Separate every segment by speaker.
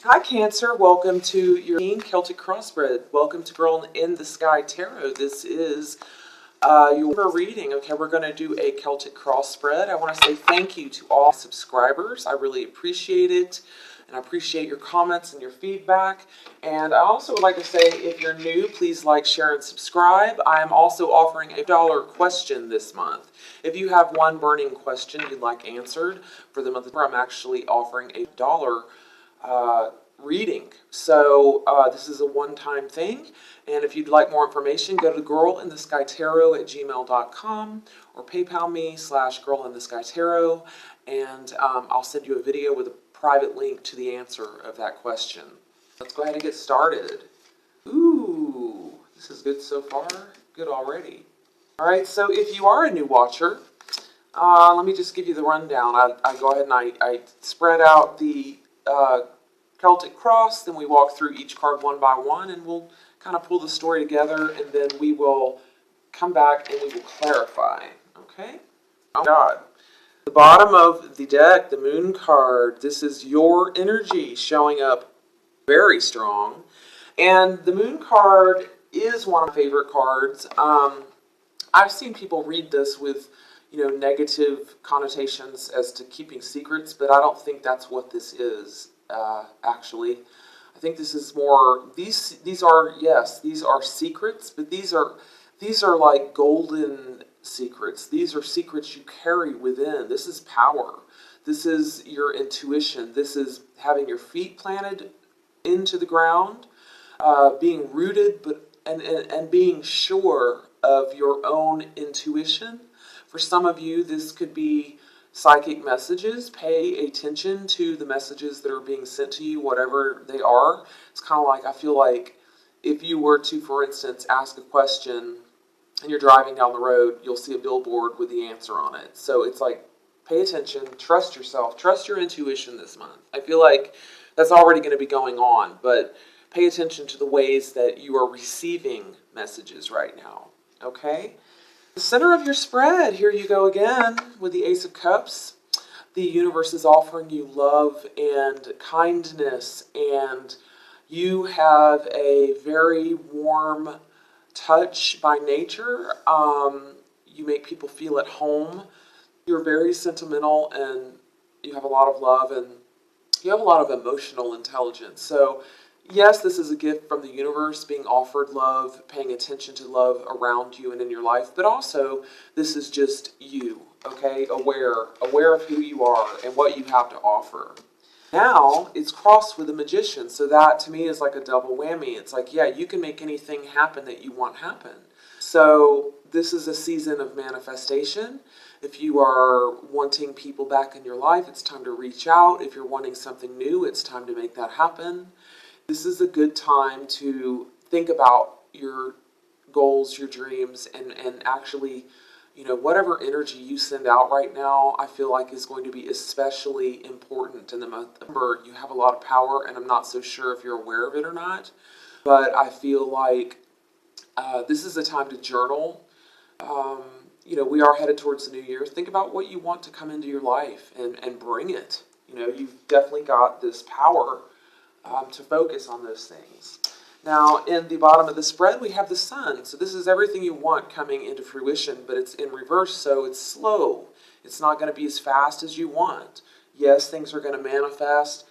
Speaker 1: Hi Cancer, welcome to your Celtic Crossbred. Welcome to Girl in the Sky Tarot. This is your reading. Okay, we're going to do a Celtic Crossbred. I want to say thank you to all subscribers. I really appreciate it. And I appreciate your comments and your feedback. And I also would like to say, if you're new, please like, share, and subscribe. I am also offering a $1 question this month. If you have one burning question you'd like answered for the month, I'm actually offering a $1 reading. So this is a one-time thing, and if you'd like more information, go to girlintheskytarot@gmail.com or PayPal me /girlintheskytarot, and I'll send you a video with a private link to the answer of that question. Let's go ahead and get started. Ooh, this is good so far. Good already. All right, so if you are a new watcher, let me just give you the rundown. I go ahead and I spread out the Celtic Cross, then we walk through each card one by one, and we'll kind of pull the story together, and then we will come back and we will clarify. Okay? Oh God. The bottom of the deck, the Moon card, this is your energy showing up very strong. And the Moon card is one of my favorite cards. I've seen people read this with, negative connotations as to keeping secrets, but I don't think that's what this is. Actually, I think this is more. These are secrets, but these are like golden secrets. These are secrets you carry within. This is power. This is your intuition. This is having your feet planted into the ground, being rooted, and being sure of your own intuition. For some of you, this could be psychic messages. Pay attention to the messages that are being sent to you, whatever they are. It's kind of like, I feel like if you were to, for instance, ask a question and you're driving down the road, you'll see a billboard with the answer on it. So it's like, pay attention, trust yourself, trust your intuition this month. I feel like that's already going to be going on, but pay attention to the ways that you are receiving messages right now. Okay? The center of your spread, here you go again with the Ace of Cups. The universe is offering you love and kindness, and you have a very warm touch by nature. You make people feel at home. You're very sentimental, and you have a lot of love, and you have a lot of emotional intelligence. So yes, this is a gift from the universe, being offered love, paying attention to love around you and in your life, but also this is just you, okay? Aware of who you are and what you have to offer. Now, it's crossed with the Magician, so that to me is like a double whammy. It's like, yeah, you can make anything happen that you want happen. So this is a season of manifestation. If you are wanting people back in your life, it's time to reach out. If you're wanting something new, it's time to make that happen. This is a good time to think about your goals, your dreams, and actually, whatever energy you send out right now, I feel like is going to be especially important in the month of November. You have a lot of power, and I'm not so sure if you're aware of it or not, but I feel like this is a time to journal. We are headed towards the new year. Think about what you want to come into your life and bring it. You've definitely got this power to focus on those things. Now, in the bottom of the spread, we have the Sun. So this is everything you want coming into fruition, but it's in reverse, so it's slow. It's not going to be as fast as you want. Yes, things are going to manifest.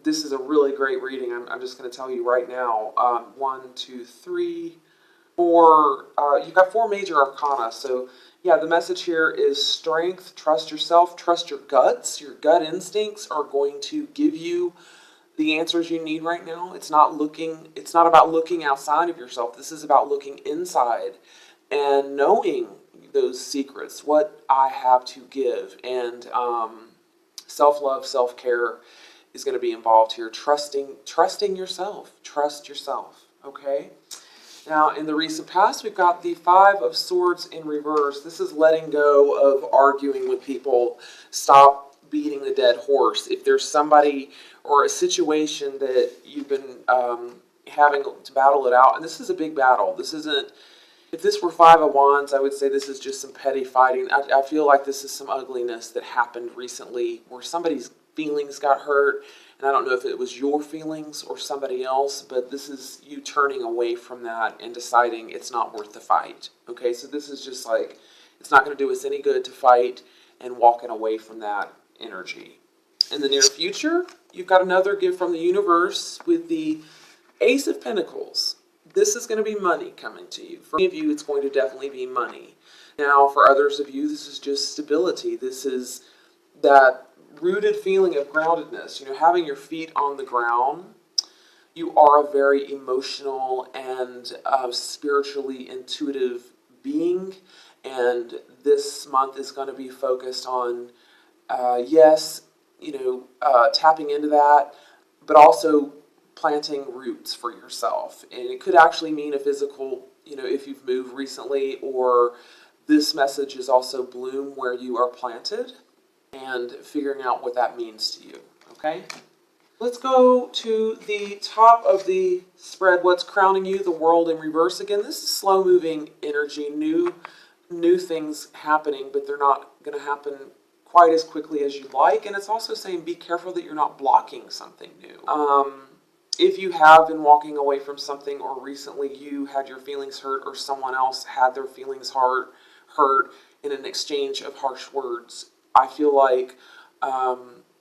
Speaker 1: This is a really great reading. I'm just going to tell you right now. 1, 2, 3, 4. You've got 4 major arcana. So yeah, the message here is strength. Trust yourself. Trust your guts. Your gut instincts are going to give you the answers you need right now. It's not about looking outside of yourself. This is about looking inside and knowing those secrets, what I have to give. And self-love, self-care is going to be involved here. Trusting yourself. Trust yourself. Okay? Now, in the recent past, we've got the 5 of Swords in reverse. This is letting go of arguing with people. Stop beating the dead horse. If there's somebody or a situation that you've been having to battle it out, and this is a big battle. This isn't, if this were 5 of Wands, I would say this is just some petty fighting. I feel like this is some ugliness that happened recently where somebody's feelings got hurt, And I don't know if it was your feelings or somebody else, but this is you turning away from that and deciding it's not worth the fight. Okay, so this is just like, it's not going to do us any good to fight, and walking away from that energy. In the near future, you've got another gift from the universe with the Ace of Pentacles. This is going to be money coming to you. For many of you, it's going to definitely be money. Now, for others of you, this is just stability. This is that rooted feeling of groundedness, having your feet on the ground. You are a very emotional and spiritually intuitive being, and this month is going to be focused on, tapping into that, but also planting roots for yourself. And it could actually mean a physical, if you've moved recently, or this message is also bloom where you are planted, and figuring out what that means to you, okay? Let's go to the top of the spread. What's crowning you? The World in reverse. Again, this is slow-moving energy, new things happening, but they're not going to happen quite as quickly as you'd like. And it's also saying be careful that you're not blocking something new. If you have been walking away from something, or recently you had your feelings hurt, or someone else had their feelings hurt in an exchange of harsh words, I feel like,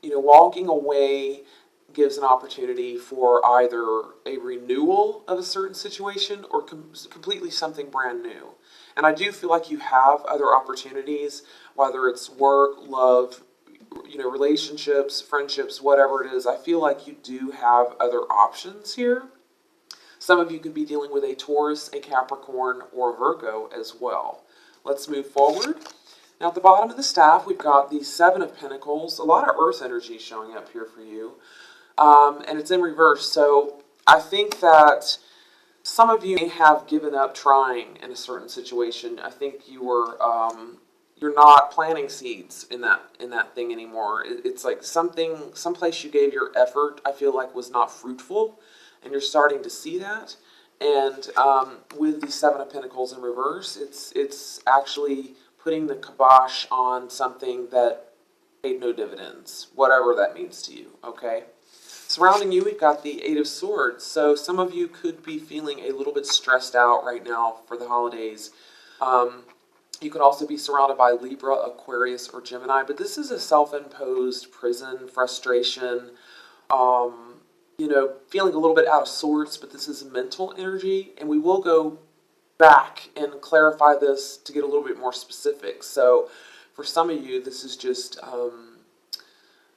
Speaker 1: walking away gives an opportunity for either a renewal of a certain situation or completely something brand new. And I do feel like you have other opportunities, whether it's work, love, relationships, friendships, whatever it is. I feel like you do have other options here. Some of you could be dealing with a Taurus, a Capricorn, or a Virgo as well. Let's move forward. Now, at the bottom of the staff, we've got the Seven of Pentacles. A lot of Earth energy showing up here for you. And it's in reverse. So I think that some of you may have given up trying in a certain situation. I think you were, you're not planting seeds in that thing anymore. It's like someplace you gave your effort, I feel like, was not fruitful, and you're starting to see that. And with the Seven of Pentacles in reverse, it's actually putting the kibosh on something that paid no dividends, whatever that means to you, okay? Surrounding you, we've got the Eight of Swords. So some of you could be feeling a little bit stressed out right now for the holidays. You could also be surrounded by Libra, Aquarius, or Gemini, but this is a self-imposed prison, frustration, feeling a little bit out of sorts, but this is mental energy, and we will go back and clarify this to get a little bit more specific. So for some of you, this is just,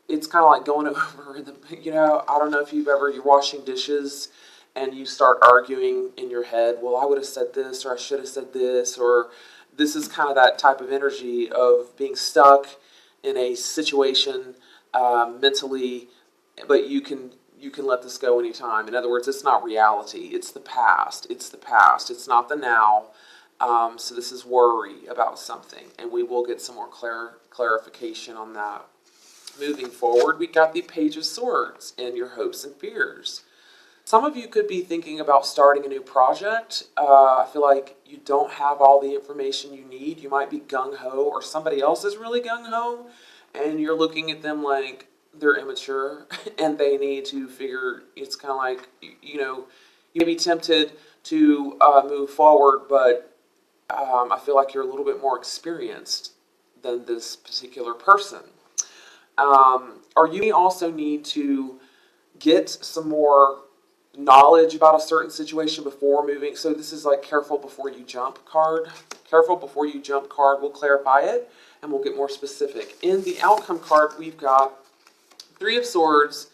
Speaker 1: it's kind of like going over I don't know if you're washing dishes and you start arguing in your head, well, I would have said this, or I should have said this, or this is kind of that type of energy of being stuck in a situation mentally, but you can let this go anytime. In other words, it's not reality. It's the past. It's the past. It's not the now. So this is worry about something, and we will get some more clarification on that. Moving forward, we got the Page of Swords and your hopes and fears. Some of you could be thinking about starting a new project. I feel like you don't have all the information you need. You might be gung-ho, or somebody else is really gung-ho, and you're looking at them like they're immature and they need to figure. It's kind of like, you may be tempted to move forward, but I feel like you're a little bit more experienced than this particular person. Or you may also need to get some more knowledge about a certain situation before moving. So this is like careful before you jump card. Careful before you jump card. We'll clarify it and we'll get more specific. In the outcome card, we've got Three of Swords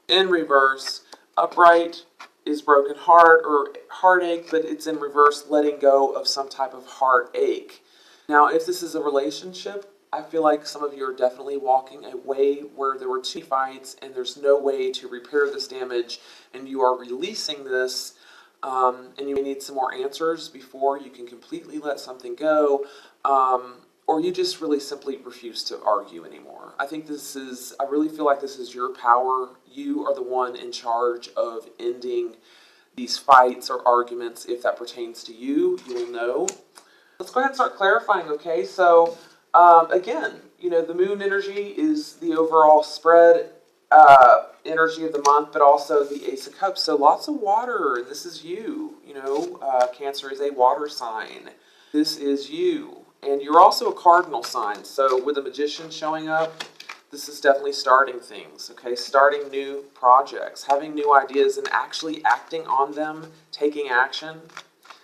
Speaker 1: in reverse. Upright is broken heart or heartache, but it's in reverse, letting go of some type of heartache. Now, if this is a relationship, I feel like some of you are definitely walking away where there were two fights and there's no way to repair this damage, and you are releasing this, and you may need some more answers before you can completely let something go, or you just really simply refuse to argue anymore. I really feel like this is your power. You are the one in charge of ending these fights or arguments. If that pertains to you, you will know. Let's go ahead and start clarifying, okay? So, again, the moon energy is the overall spread. energy of the month, but also the Ace of Cups. So lots of water, and this is you. You know, Cancer is a water sign. This is you. And you're also a cardinal sign. So with the Magician showing up, this is definitely starting things, okay? Starting new projects, having new ideas and actually acting on them, taking action.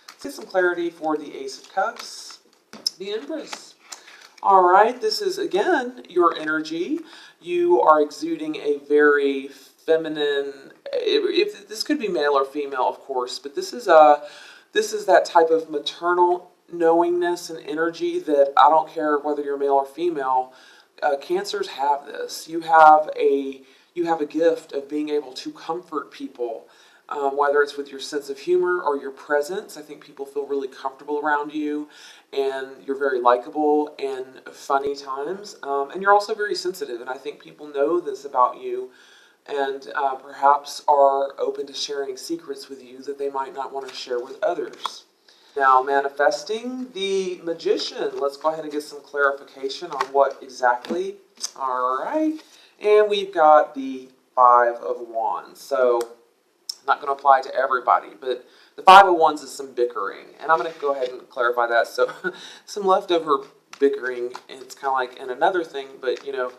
Speaker 1: Let's get some clarity for the Ace of Cups, the Empress. All right, this is, again, your energy. You are exuding a very feminine, if this could be male or female, of course, but this is that type of maternal knowingness and energy that I don't care whether you're male or female. Cancers have this. You have a gift of being able to comfort people, whether it's with your sense of humor or your presence. I think people feel really comfortable around you, and you're very likable and funny times, and you're also very sensitive, and I think people know this about you, and perhaps are open to sharing secrets with you that they might not want to share with others. Now, manifesting the Magician. Let's go ahead and get some clarification on what exactly. All right. And we've got the Five of Wands. So, not going to apply to everybody, but the Five of Wands is some bickering. And I'm going to go ahead and clarify that. So, some leftover bickering. It's kind of like, and another thing, but, you know,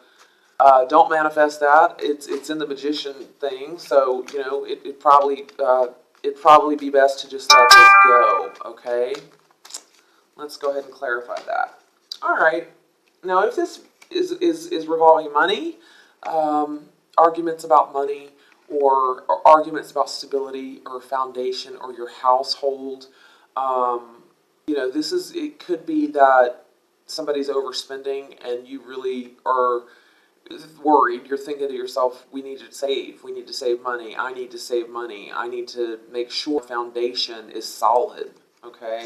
Speaker 1: don't manifest that. It's in the Magician thing. So, you know, it'd probably be best to just let this go, okay? Let's go ahead and clarify that. All right. Now, if this is revolving money, arguments about money, or arguments about stability or foundation or your household, you know, it could be that somebody's overspending and you really are worried. You're thinking to yourself, we need to save money, I need to save money, I need to make sure foundation is solid, okay?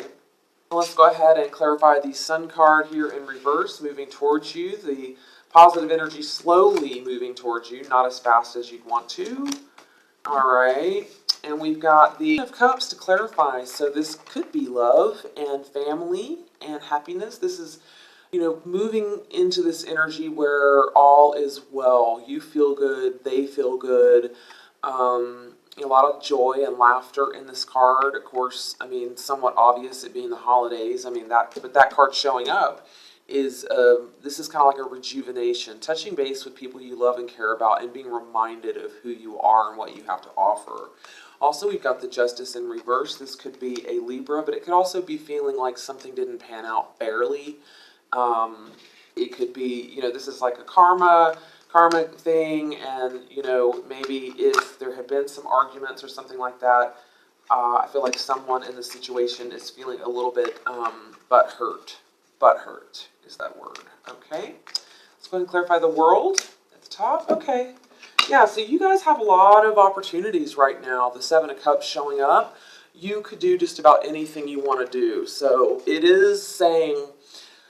Speaker 1: Let's go ahead and clarify the Sun card here in reverse, moving towards you, the positive energy slowly moving towards you, not as fast as you'd want to. All right, and we've got the Queen of Cups to clarify, so this could be love and family and happiness. This is, you know, moving into this energy where all is well. You feel good, they feel good. A lot of joy and laughter in this card. Of course, I mean, somewhat obvious it being the holidays. I mean, but that card showing up is, this is kind of like a rejuvenation, touching base with people you love and care about and being reminded of who you are and what you have to offer. Also, we've got the Justice in reverse. This could be a Libra, but it could also be feeling like something didn't pan out fairly. It could be, you know, this is like a karma thing, and, you know, maybe if there had been some arguments or something like that, I feel like someone in the situation is feeling a little bit butthurt. Butthurt is that word, okay? Let's go ahead and clarify the World at the top, okay. Yeah, so you guys have a lot of opportunities right now. The Seven of Cups showing up. You could do just about anything you want to do. So it is saying,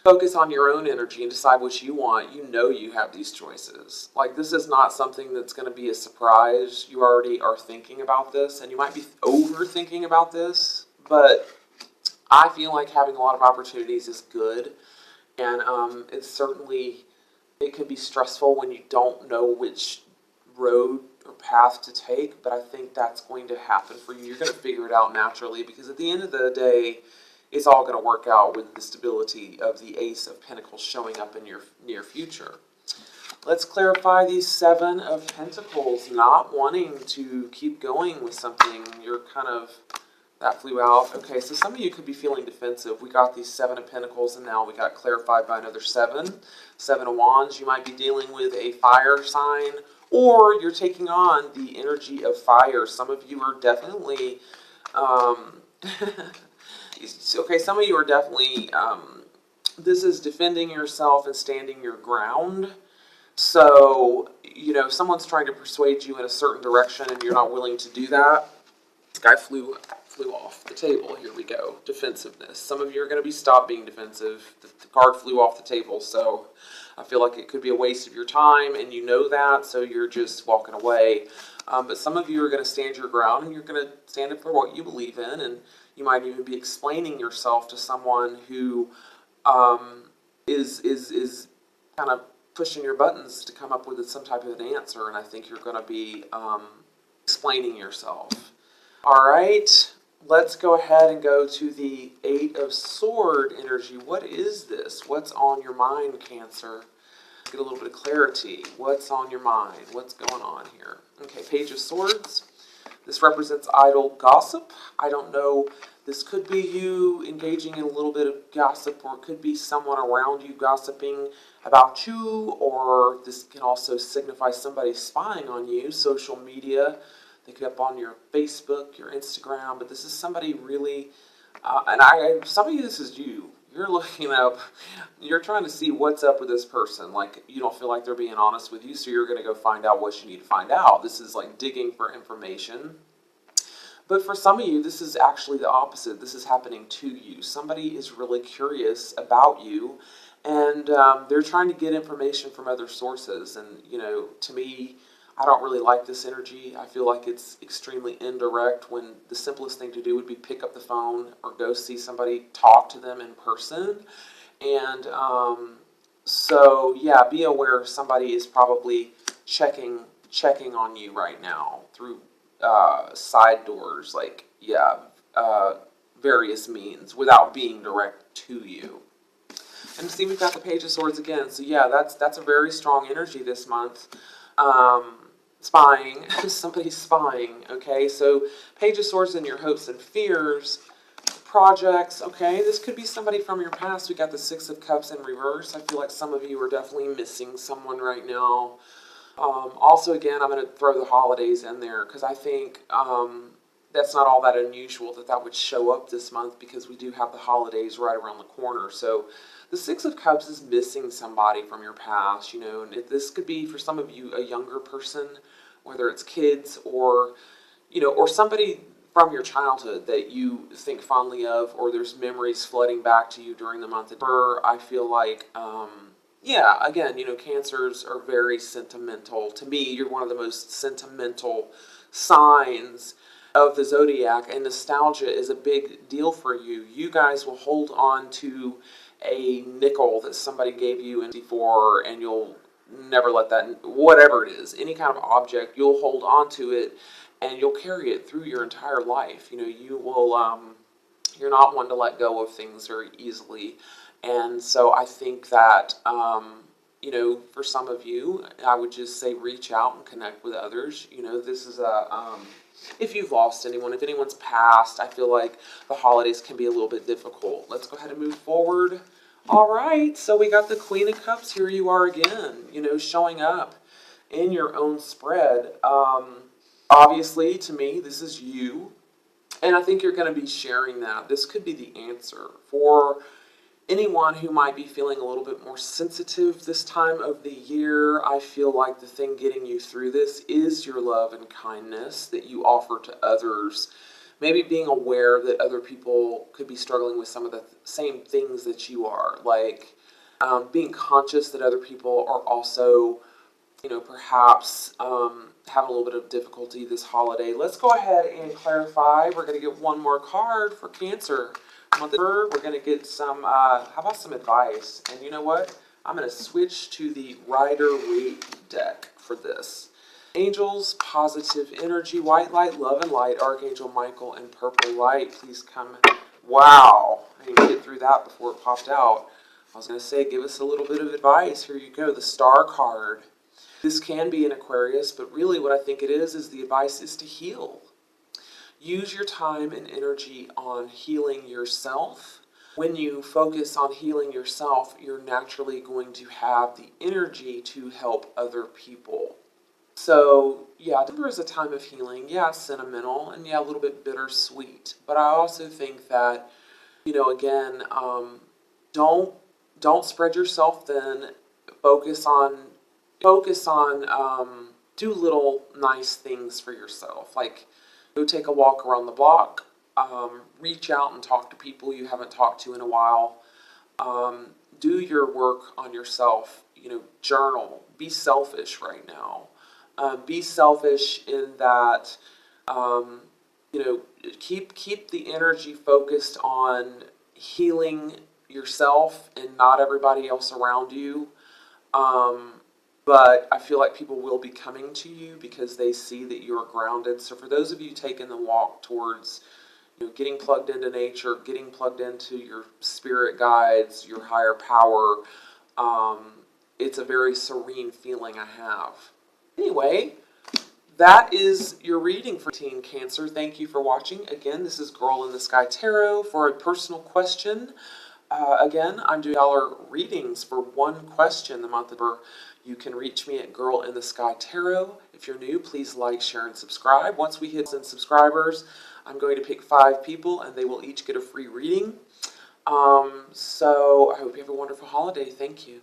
Speaker 1: focus on your own energy and decide what you want. You know you have these choices. Like, this is not something that's going to be a surprise. You already are thinking about this, and you might be overthinking about this, but I feel like having a lot of opportunities is good, and it can be stressful when you don't know which road or path to take, but I think that's going to happen for you. You're going to figure it out naturally, because at the end of the day, it's all going to work out with the stability of the Ace of Pentacles showing up in your near future. Let's clarify the Seven of Pentacles, not wanting to keep going with something. You're kind of, that flew out. Okay, so some of you could be feeling defensive. We got these Seven of Pentacles, and now we got clarified by another Seven. Seven of Wands, you might be dealing with a fire sign, or you're taking on the energy of fire. Some of you are definitely... Okay, some of you are definitely, this is defending yourself and standing your ground. So, you know, someone's trying to persuade you in a certain direction and you're not willing to do that. This guy flew off the table. Here we go. Defensiveness. Some of you are going to be stopped being defensive. The card flew off the table, so I feel like it could be a waste of your time, and you know that, so you're just walking away. But some of you are going to stand your ground, and you're going to stand up for what you believe in, and you might even be explaining yourself to someone who is kind of pushing your buttons to come up with some type of an answer, and I think you're going to be explaining yourself. All right, let's go ahead and go to the Eight of Sword energy. What is this? What's on your mind, Cancer? Get a little bit of clarity. What's on your mind? What's going on here? Okay, Page of Swords. This represents idle gossip. I don't know. This could be you engaging in a little bit of gossip, or it could be someone around you gossiping about you, or this can also signify somebody spying on you. Social media, they could up on your Facebook, your Instagram, but this is somebody really, some of you, this is you. You're looking up, you're trying to see what's up with this person. Like, you don't feel like they're being honest with you, so you're going to go find out what you need to find out. This is like digging for information. But for some of you, this is actually the opposite. This is happening to you. Somebody is really curious about you, and they're trying to get information from other sources. And, to me, I don't really like this energy. I feel like it's extremely indirect, when the simplest thing to do would be pick up the phone or go see somebody, talk to them in person. And so, yeah, be aware somebody is probably checking on you right now through side doors, various means, without being direct to you. And see, we've got the Page of Swords again. So yeah, that's a very strong energy this month. Spying, somebody's spying. Okay, so Page of Swords in your hopes and fears, projects. Okay, this could be somebody from your past. We got the Six of Cups in reverse. I feel like some of you are definitely missing someone right now. Also, again, I'm going to throw the holidays in there, because I think that's not all that unusual that would show up this month, because we do have the holidays right around the corner. So the Six of Cups is missing somebody from your past, and this could be for some of you a younger person, whether it's kids or somebody from your childhood that you think fondly of, or there's memories flooding back to you during the month. I feel like, yeah, again, Cancers are very sentimental. To me, you're one of the most sentimental signs of the zodiac, and nostalgia is a big deal for you. You guys will hold on to a nickel that somebody gave you in before, and you'll never let that, whatever it is, any kind of object, you'll hold on to it, and you'll carry it through your entire life. You will, you're not one to let go of things very easily. And so I think that, for some of you, I would just say reach out and connect with others. This is if you've lost anyone, if anyone's passed, I feel like the holidays can be a little bit difficult. Let's go ahead and move forward. All right, so we got the Queen of Cups. Here you are again, showing up in your own spread. Obviously, to me, this is you. And I think you're going to be sharing that. This could be the answer for anyone who might be feeling a little bit more sensitive this time of the year. I feel like the thing getting you through this is your love and kindness that you offer to others. Maybe being aware that other people could be struggling with some of the same things that you are. Like being conscious that other people are also, perhaps having a little bit of difficulty this holiday. Let's go ahead and clarify. We're going to get one more card for Cancer. We're going to get some, how about some advice? And you know what? I'm going to switch to the Rider-Waite deck for this. Angels, positive energy, white light, love and light, Archangel Michael, and purple light. Please come. Wow. I didn't get through that before it popped out. I was going to say, give us a little bit of advice. Here you go, the Star card. This can be an Aquarius, but really what I think it is the advice is to heal. Use your time and energy on healing yourself. When you focus on healing yourself, you're naturally going to have the energy to help other people. So, yeah, December is a time of healing. Yeah, it's sentimental, and yeah, a little bit bittersweet. But I also think that, again, don't spread yourself thin. Focus on, do little nice things for yourself. Like, go take a walk around the block. Reach out and talk to people you haven't talked to in a while. Do your work on yourself. Journal. Be selfish right now. Be selfish in that, keep the energy focused on healing yourself and not everybody else around you. But I feel like people will be coming to you because they see that you're grounded. So for those of you taking the walk towards, getting plugged into nature, getting plugged into your spirit guides, your higher power, it's a very serene feeling I have. Anyway, that is your reading for Teen Cancer. Thank you for watching. Again, this is Girl in the Sky Tarot. For a personal question, again, I'm doing dollar readings for one question the month of. You can reach me at Girl in the Sky Tarot. If you're new, please like, share, and subscribe. Once we hit 10 subscribers, I'm going to pick 5 people, and they will each get a free reading. So I hope you have a wonderful holiday. Thank you.